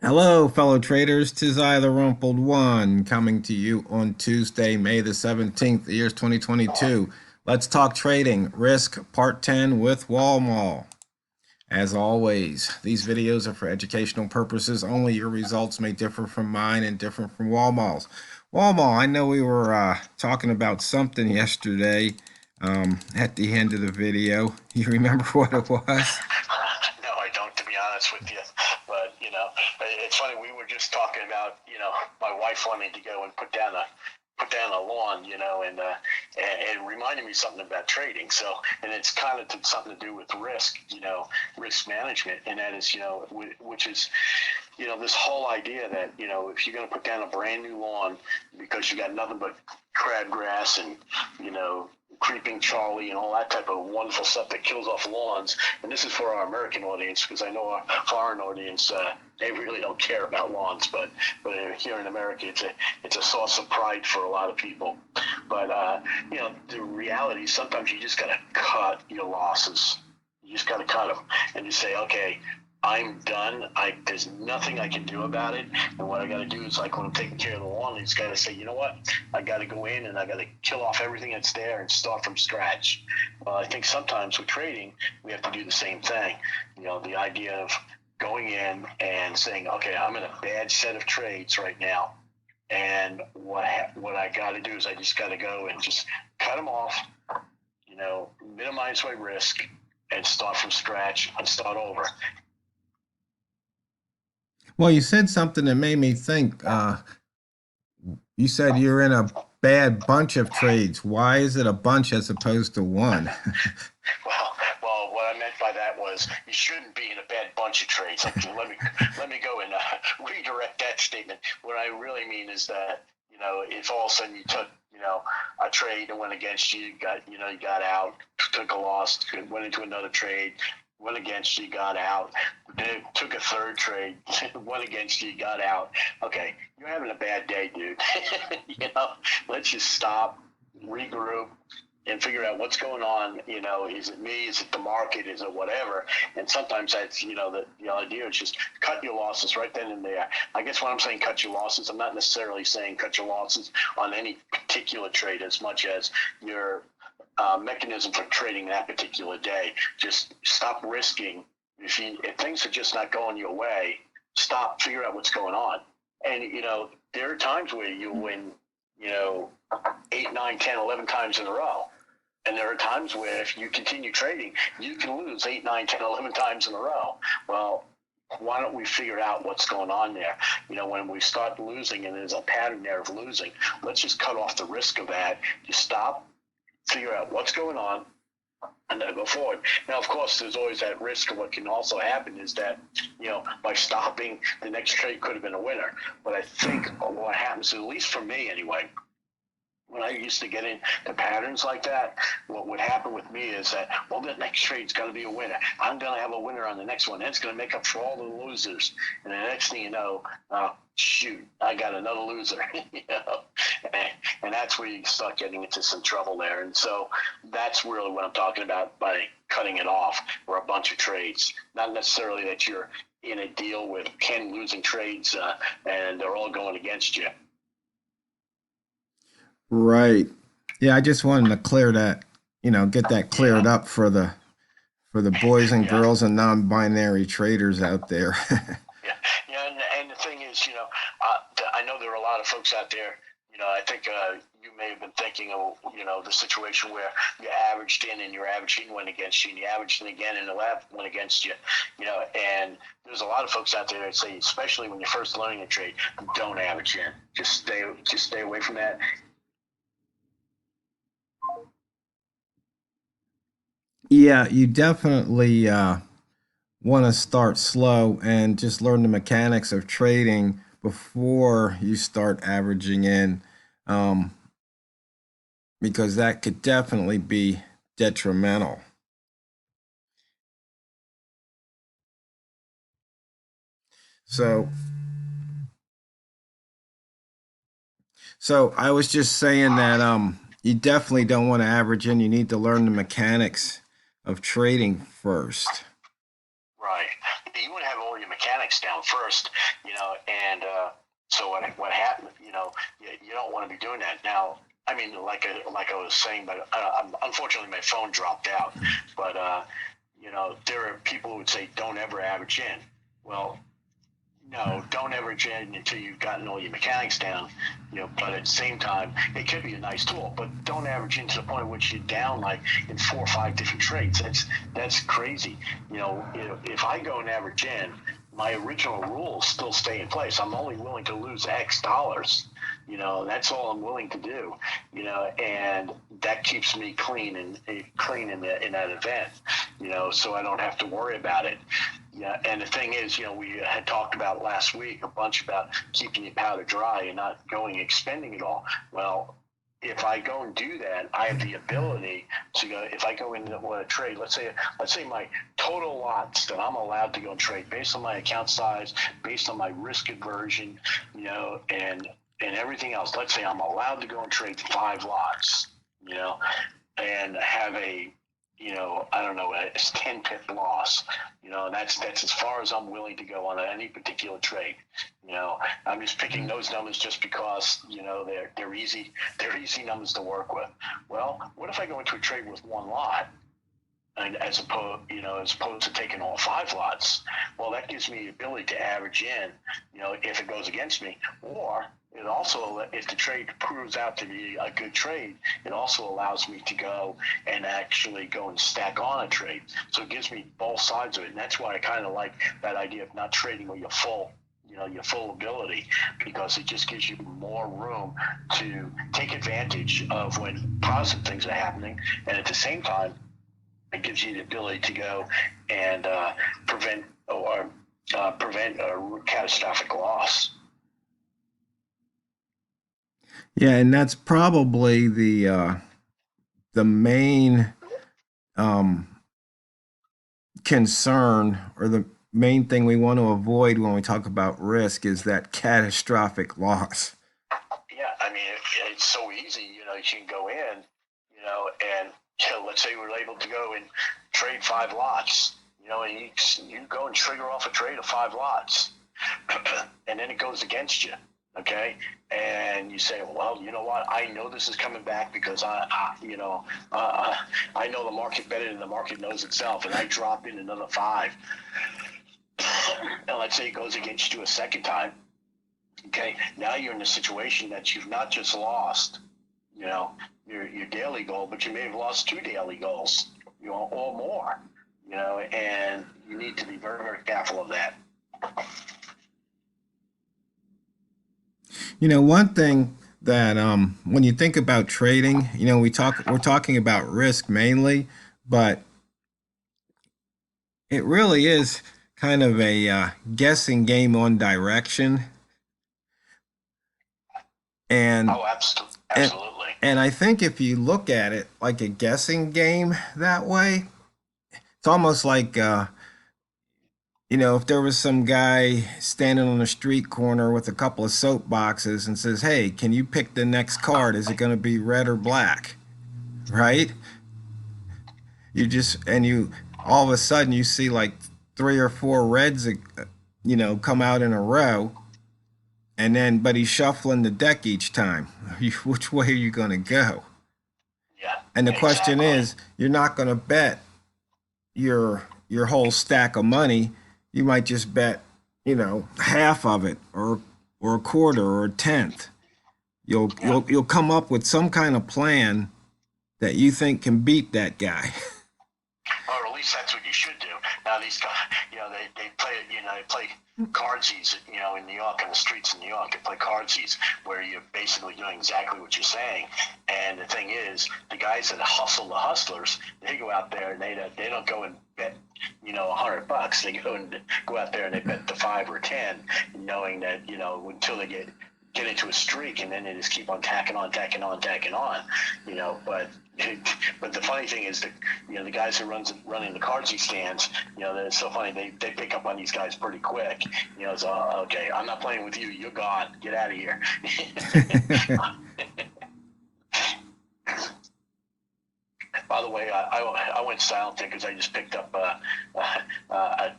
Hello, fellow traders. Tis I, TheRumpledOne, coming to you on Tuesday, May the 17th, the year's 2022. Let's talk trading. Risk Part 10 with Walmal. As always, these videos are for educational purposes only. Your results may differ from mine and different from Walmal's. Walmal, I know we were talking about something yesterday at the end of the video. You remember what it was? No, I don't, to be honest with you. But it's funny. We were just talking about my wife wanting to go and put down a lawn, and reminding me something about trading. So, and it's kind of something to do with risk, risk management, and that is, which is, this whole idea that if you're going to put down a brand new lawn because you got nothing but crabgrass and creeping Charlie and all that type of wonderful stuff that kills off lawns. And this is for our American audience, because I know our foreign audience, they really don't care about lawns, but here in America, it's a source of pride for a lot of people. But the reality is sometimes you just got to cut your losses. You just got to cut them and just say, okay, I'm done. There's nothing I can do about it. And what I got to do is, like when I'm taking care of the lawn, I just got to say, you know what? I got to go in and I got to kill off everything that's there and start from scratch. Well, I think sometimes with trading, we have to do the same thing. The idea of going in and saying, okay, I'm in a bad set of trades right now. And what I got to do is I just got to go and just cut them off, minimize my risk and start from scratch and start over. Well, you said something that made me think. You said you're in a bad bunch of trades. Why is it a bunch as opposed to one? Well, what I meant by that was you shouldn't be in a bad bunch of trades. Let me go and redirect that statement. What I really mean is that if all of a sudden you took a trade and went against you, you got out, took a loss, went into another trade, went against you, got out, then took a third trade, went against you, got out. Okay, you're having a bad day, dude. Let's just stop, regroup, and figure out what's going on. Is it me? Is it the market? Is it whatever? And sometimes that's, the idea is just cut your losses right then and there. I guess when I'm saying cut your losses, I'm not necessarily saying cut your losses on any particular trade as much as your mechanism for trading that particular day. Just stop risking. If things are just not going your way, stop, figure out what's going on. And, there are times where you win, 8, 9, 10, 11 times in a row. And there are times where if you continue trading, you can lose 8, 9, 10, 11 times in a row. Well, why don't we figure out what's going on there? When we start losing and there's a pattern there of losing, let's just cut off the risk of that. Just stop, figure out what's going on, and then go forward. Now, of course, there's always that risk of what can also happen is that, by stopping, the next trade could have been a winner. But I think what happens, at least for me anyway, when I used to get into patterns like that, what would happen with me is that, well, the next trade's going to be a winner. I'm going to have a winner on the next one. That's going to make up for all the losers. And the next thing you know, shoot, I got another loser. And that's where you start getting into some trouble there. And so that's really what I'm talking about by cutting it off, or a bunch of trades. Not necessarily that you're in a deal with 10 losing trades and they're all going against you. Right. Yeah, I just wanted to clear that, get that cleared Yeah. up for the boys and Yeah. girls and non-binary traders out there. Yeah, yeah, and the thing is, I know there are a lot of folks out there. I think you may have been thinking of, the situation where you averaged in and your averaging went against you, and you averaged in again and the lab went against you. And there's a lot of folks out there that say, especially when you're first learning a trade, don't average in. Just stay away from that. Yeah, you definitely want to start slow and just learn the mechanics of trading before you start averaging in, um, because that could definitely be detrimental. So, so I was just saying that you definitely don't want to average in. You need to learn the mechanics of trading first. Right. You want to have all your mechanics down first, and so what happened, you don't want to be doing that. Now, I mean, like I was saying, but unfortunately my phone dropped out, but there are people who would say don't ever average in. Well, no, don't average in until you've gotten all your mechanics down. But at the same time, it could be a nice tool, but don't average in to the point at which you're down like in 4 or 5 different trades. That's crazy. If I go and average in, my original rules still stay in place. I'm only willing to lose X dollars. That's all I'm willing to do. And that keeps me clean in that event. So I don't have to worry about it. Yeah, and the thing is, we had talked about last week a bunch about keeping your powder dry and not going expending it all. Well, if I go and do that, I have the ability to go. If I go into a trade, let's say my total lots that I'm allowed to go and trade based on my account size, based on my risk aversion, and everything else. Let's say I'm allowed to go and trade 5 lots, and have a I don't know, a 10 pip loss. That's as far as I'm willing to go on any particular trade. I'm just picking those numbers just because, they're easy numbers to work with. Well, what if I go into a trade with 1 lot? And as opposed to taking all 5 lots, well, that gives me the ability to average in, if it goes against me, or it also, if the trade proves out to be a good trade, it also allows me to go and actually go and stack on a trade. So it gives me both sides of it, and that's why I kind of like that idea of not trading with your full ability, because it just gives you more room to take advantage of when positive things are happening, and at the same time, it gives you the ability to go and prevent a catastrophic loss. Yeah, and that's probably the main concern, or the main thing we want to avoid when we talk about risk, is that catastrophic loss. Yeah, I mean, it's so easy. You can go in, and let's say we're able to go and trade 5 lots. And you go and trigger off a trade of 5 lots, and then it goes against you. Okay, and you say, well, you know what? I know this is coming back because I know the market better than the market knows itself, and I drop in another 5. And let's say it goes against you a second time. Okay, now you're in a situation that you've not just lost, your daily goal, but you may have lost 2 daily goals, or more, and you need to be very, very careful of that. One thing that when you think about trading, we're talking about risk mainly, but it really is kind of a guessing game on direction. And Oh, absolutely. And I think if you look at it like a guessing game that way, it's almost like if there was some guy standing on a street corner with a couple of soap boxes and says, "Hey, can you pick the next card? Is it going to be red or black?" Right? You all of a sudden you see like 3 or 4 reds, come out in a row, but he's shuffling the deck each time. Which way are you going to go? Yeah. And the question exactly. is, you're not going to bet your whole stack of money. You might just bet, half of it, or a quarter, or a tenth. You'll come up with some kind of plan that you think can beat that guy. Or at least that's what you should do. Now these guys, they play, they play cardsies, in New York, on the streets in New York, they play cardsies where you're basically doing exactly what you're saying. And the thing is, the guys that hustle the hustlers, they go out there and they don't go and bet, $100. They go out there and they bet the 5 or 10, knowing that, until they get into a streak, and then they just keep on tacking on. But the funny thing is that the guys who running the cardsy stands, they're so funny. They pick up on these guys pretty quick. So okay, I'm not playing with you. You're gone. Get out of here. By the way, I went silent there because I just picked up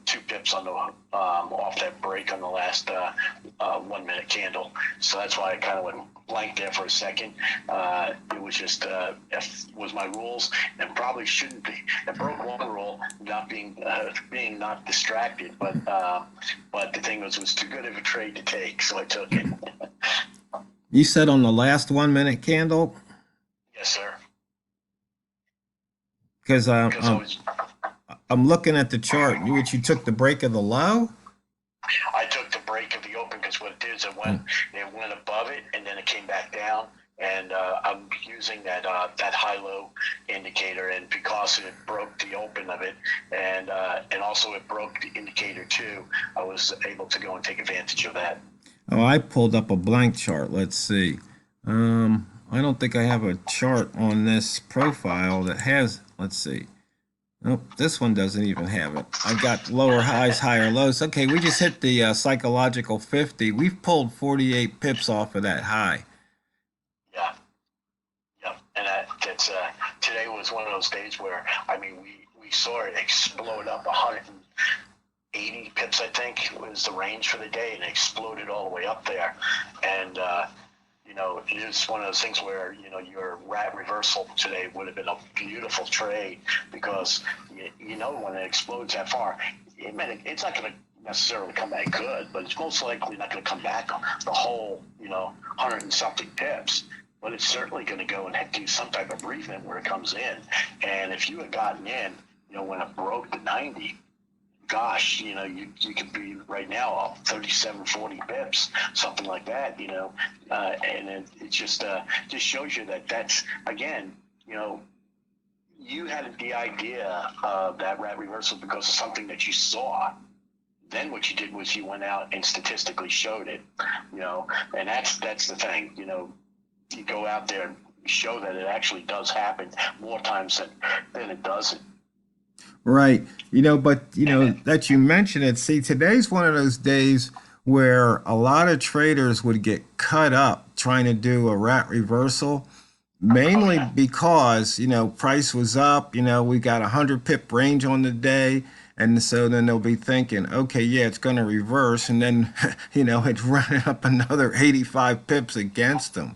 2 pips on the off that break on the last 1 minute candle. So that's why I kind of went blank there for a second. It was just F was my rules, and probably shouldn't be. I broke one rule, not being not distracted, but the thing was, it was too good of a trade to take, so I took it. You said on the last 1 minute candle? Yes, sir. Because Because I'm looking at the chart, which you took the break of the low? I took the break of the open because what it did is it went above it and then it came back down, and I'm using that high-low indicator, and because it broke the open of it, and also it broke the indicator too, I was able to go and take advantage of that. Oh, I pulled up a blank chart. Let's see. I don't think I have a chart on this profile that has, let's see. Nope, this one doesn't even have it. I've got lower highs, higher lows. Okay, we just hit the psychological 50. We've pulled 48 pips off of that high. Yeah, yeah, and that's today was one of those days where, I mean, we saw it explode up 180 pips, I think was the range for the day, and it exploded all the way up there. And it's one of those things where, your rat reversal today would have been a beautiful trade, because, when it explodes that far, it's not going to necessarily come back good, but it's most likely not going to come back the whole, 100 and something pips. But it's certainly going to go and do some type of movement where it comes in. And if you had gotten in, when it broke the 90, gosh, you could be right now up 37, 40 pips, something like that, and it just shows you that's, again, you had the idea of that rat reversal because of something that you saw. Then what you did was you went out and statistically showed it, and that's the thing, you go out there and show that it actually does happen more times than it doesn't. Right. But that you mentioned it. See, today's one of those days where a lot of traders would get cut up trying to do a rat reversal, mainly because, price was up, we got 100 pip range on the day. And so then they'll be thinking, okay, yeah, it's going to reverse. And then, it's running up another 85 pips against them.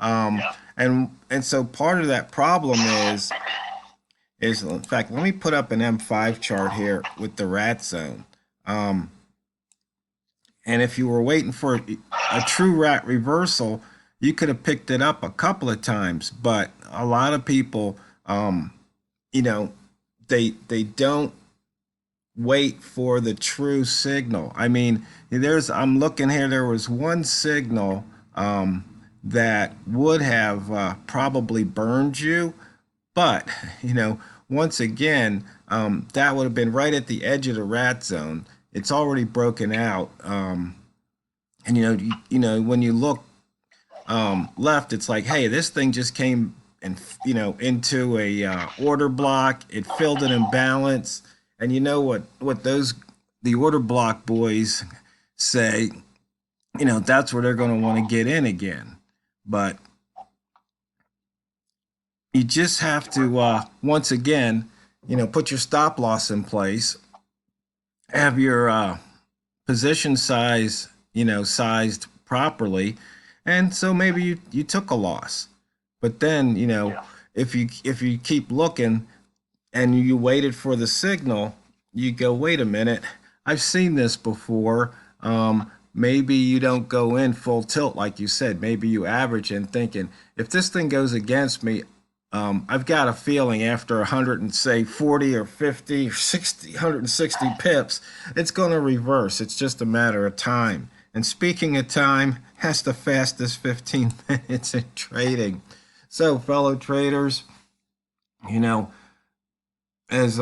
And so part of that problem is in fact, let me put up an M5 chart here with the rat zone. And if you were waiting for a true rat reversal, you could have picked it up a couple of times. But a lot of people, they don't wait for the true signal. I mean, I'm looking here, there was one signal that would have probably burned you. But, once again, that would have been right at the edge of the rat zone. It's already broken out. And, when you look left, it's like, hey, this thing just came and, into a order block. It filled an imbalance. And you know what the order block boys say, that's where they're going to want to get in again. But you just have to, once again, put your stop loss in place, have your position size, sized properly. And so maybe you took a loss. But then, if you keep looking and you waited for the signal, you go, wait a minute, I've seen this before. Maybe you don't go in full tilt like you said. Maybe you average in thinking, if this thing goes against me, I've got a feeling after 100 and say 40 or 50 or 60, 160 pips, it's going to reverse. It's just a matter of time. And speaking of time, that's the fastest 15 minutes in trading. So, fellow traders, as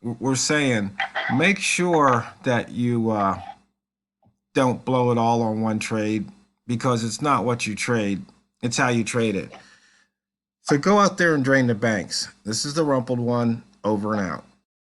we're saying, make sure that you don't blow it all on one trade, because it's not what you trade, it's how you trade it. So go out there and drain the banks. This is the Rumpled One, over and out.